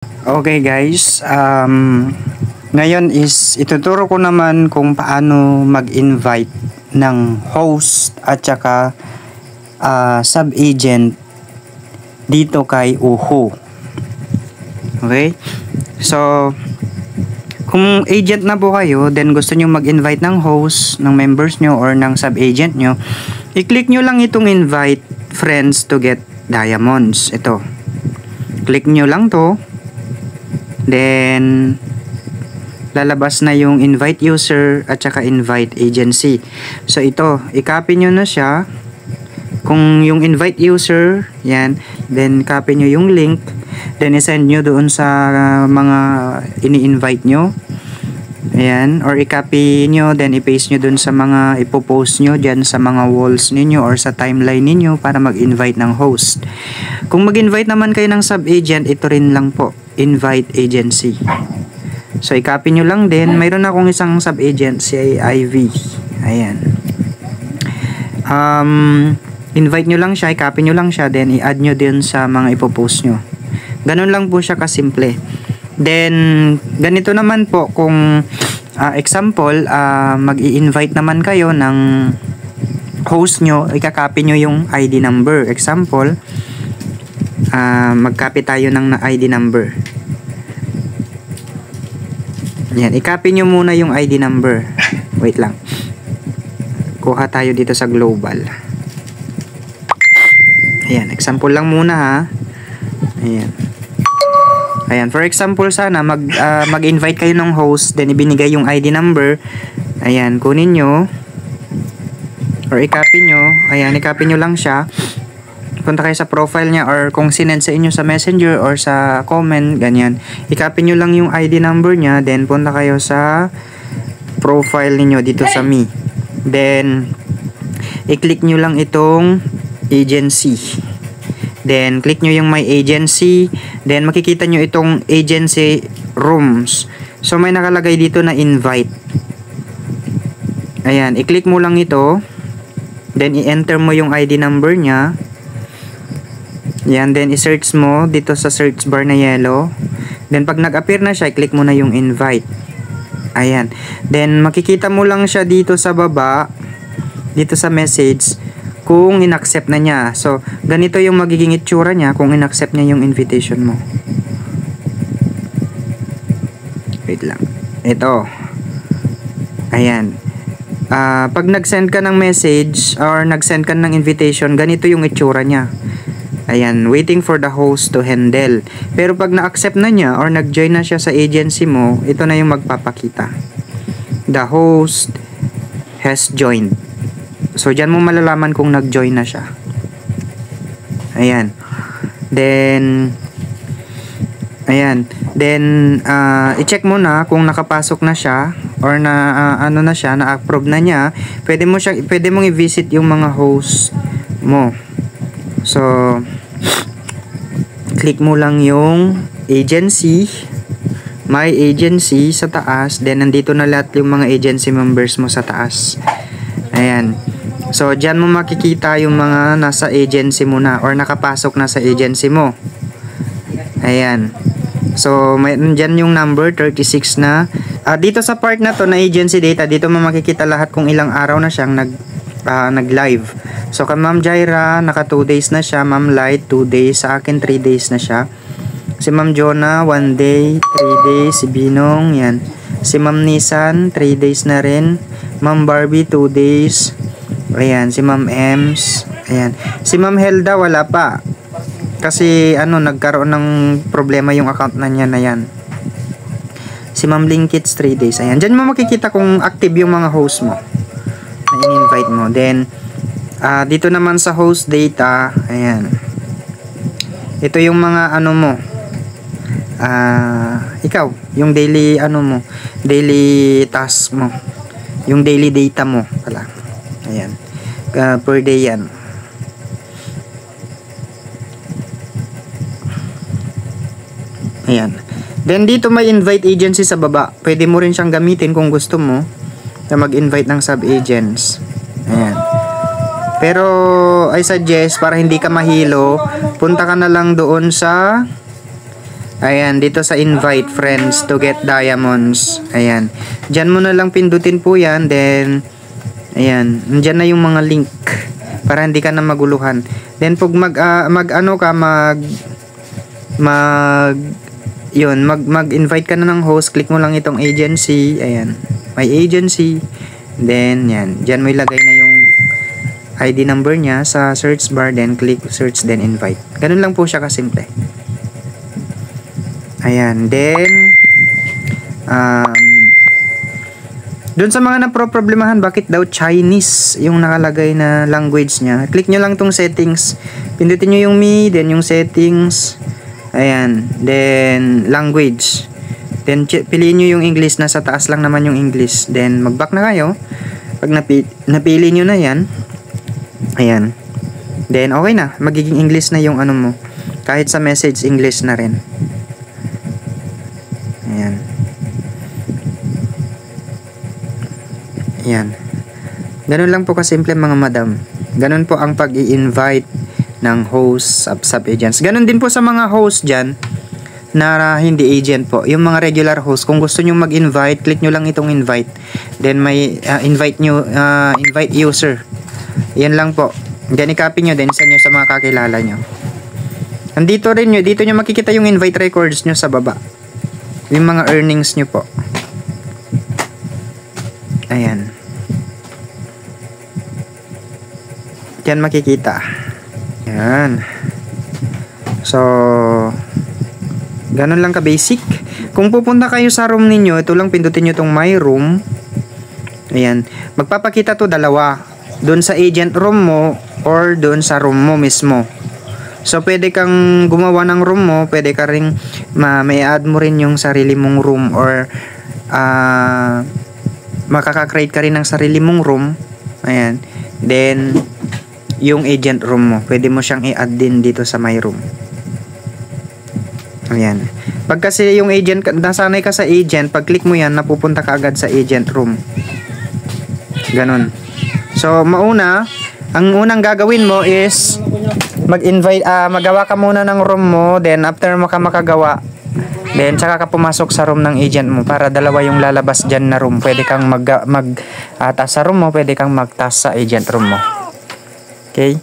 Okay guys, ngayon is ituturo ko naman kung paano mag-invite ng host at saka sub-agent dito kay Uhu. Okay? So, kung agent na po kayo, then gusto nyo mag-invite ng host, ng members nyo or ng sub-agent nyo, i-click nyo lang itong invite friends to get diamonds. Ito. Click nyo lang to. Then, lalabas na yung invite user at saka invite agency. So, ito, i-copy nyo na siya. Kung yung invite user, yan, then copy nyo yung link. Then, isend nyo doon sa mga ini-invite nyo. Ayan, or i-copy nyo, then i-paste nyo doon sa mga ipopost nyo dyan sa mga walls ninyo or sa timeline ninyo para mag-invite ng host. Kung mag-invite naman kayo ng sub-agent, ito rin lang po, invite agency. So, i-copy nyo lang din. Mayroon akong isang sub-agent, si Ivy. Ayan. Invite nyo lang siya, i-copy nyo lang siya, then i-add nyo din sa mga ipopost nyo. Ganun lang po siya kasimple. Then, ganito naman po kung example, mag-i-invite naman kayo ng host nyo, i-copy nyo yung ID number. Example, mag-copy tayo ng ID number. Yan, i-copy nyo muna yung ID number. Wait lang. Kuha tayo dito sa global. Ayan, example lang muna ha. Ayan. Ayan, for example sana mag-invite kayo ng host, then ibinigay yung ID number. Ayan, kunin nyo or i-copy nyo. Ayan, i-copy nyo lang siya. Punta kayo sa profile niya or kung sinend sa inyo sa messenger or sa comment, ganyan. I-copy nyo lang yung ID number niya, then punta kayo sa profile niyo dito sa me. Then i-click nyo lang itong agency. Then click nyo yung my agency. Then makikita nyo itong agency rooms. So may nakalagay dito na invite. Ayan, i-click mo lang ito. Then i-enter mo yung ID number niya. Yan, then i-search mo dito sa search bar na yellow. Then pag nag-appear na siya, i-click mo na yung invite. Ayan. Then makikita mo lang siya dito sa baba, dito sa message, kung in-accept na niya. So, ganito yung magiging itsura niya kung in-accept niya yung invitation mo. Wait lang. Ito. Ayan. Pag nag-send ka ng message or nag-send ka ng invitation, ganito yung itsura niya. Ayan, waiting for the host to handle. Pero pag na-accept na niya or nag-join na siya sa agency mo, ito na yung magpapakita. The host has joined. So, dyan mo malalaman kung nag-join na siya. Ayan. Then, i-check mo na kung nakapasok na siya or na-approve na niya. Pwede mong i-visit yung mga host mo. So, click mo lang yung agency, my agency sa taas, then nandito na lahat yung mga agency members mo sa taas. Ayan. So, dyan mo makikita yung mga nasa agency mo na or nakapasok na sa agency mo. Ayan. So, dyan yung number 36 na. Dito sa part na to na agency data, dito mo makikita lahat kung ilang araw na siyang nag-live. So, kay Ma'am Jaira, naka 2 days na siya. Ma'am Light, 2 days. Sa akin, 3 days na siya. Si Ma'am Jonah, 1 day, 3 days. Si Binong, yan. Si Ma'am Nissan, 3 days na rin. Ma'am Barbie, 2 days. Ayan, si Ma'am Ems. Ayan. Si Ma'am Helda, wala pa. Kasi, nagkaroon ng problema yung account na niya na yan. Si Ma'am Linkits, 3 days. Ayan. Diyan mo makikita kung active yung mga host mo na in-invite mo. Then, dito naman sa host data, ayan. Ito yung mga mo. Ikaw, yung daily daily task mo. Yung daily data mo pala. Ayan. Per day yan. Ayan. Then dito may invite agency sa baba. Pwede mo rin siyang gamitin kung gusto mo na mag-invite ng sub-agents. Ayan. Pero I suggest para hindi ka mahilo, punta ka na lang doon sa Ayan, dito sa invite friends to get diamonds. Ayan. Diyan mo na lang pindutin po yan. Then, ayan. Diyan na yung mga link. Para hindi ka na maguluhan. Then, pag mag-invite ka na ng host, click mo lang itong agency. Ayan. My agency. Then, yan. Diyan mo ilagay na yung ID number niya sa search bar. Then, click search, then invite. Ganun lang po siya kasimple. Ayan, then doon sa mga naproproblemahan bakit daw Chinese yung nakalagay na language niya, click nyo lang tong settings, pindutin nyo yung me, then yung settings, ayan, then language, then piliin nyo yung English, nasa taas lang naman yung English, then mag back na kayo. Pag napili nyo na yan, ayan, then okay na, magiging English na yung ano mo, kahit sa message English na rin. Ayan. Ayan. Ganun lang po kasimple mga madam. Ganun po ang pag-i-invite ng host, sub-agents. Ganun din po sa mga host dyan na hindi agent po. Yung mga regular host, kung gusto nyo mag-invite, click nyo lang itong invite. Then may invite user. Yan lang po. Then i-copy nyo, then send nyo sa mga kakilala nyo. Dito nyo makikita yung invite records nyo sa baba. Yung mga earnings nyo po. Ayan. Yan makikita. Ayan. So, ganun lang ka basic. Kung pupunta kayo sa room ninyo, ito lang pindutin nyo itong my room. Ayan. Magpapakita to dalawa. Doon sa agent room mo or doon sa room mo mismo. So, pwede kang gumawa ng room mo, pwede ka rin, may add mo rin yung sarili mong room or makaka-create ka rin ng sarili mong room. Ayan. Then, yung agent room mo, pwede mo siyang i-add din dito sa my room. Ayan. Pag kasi yung agent, nasanay ka sa agent, pag click mo yan, napupunta ka agad sa agent room. Ganon. So, ang unang gagawin mo is magawa ka muna ng room mo, then after mo ka makagawa, then saka ka pumasok sa room ng agent mo para dalawa yung lalabas dyan na room. Pwede kang taas sa room mo, pwede kang magtaas sa agent room mo. Okay?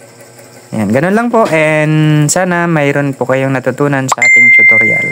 Ayan, ganun lang po, and sana mayroon po kayong natutunan sa ating tutorial.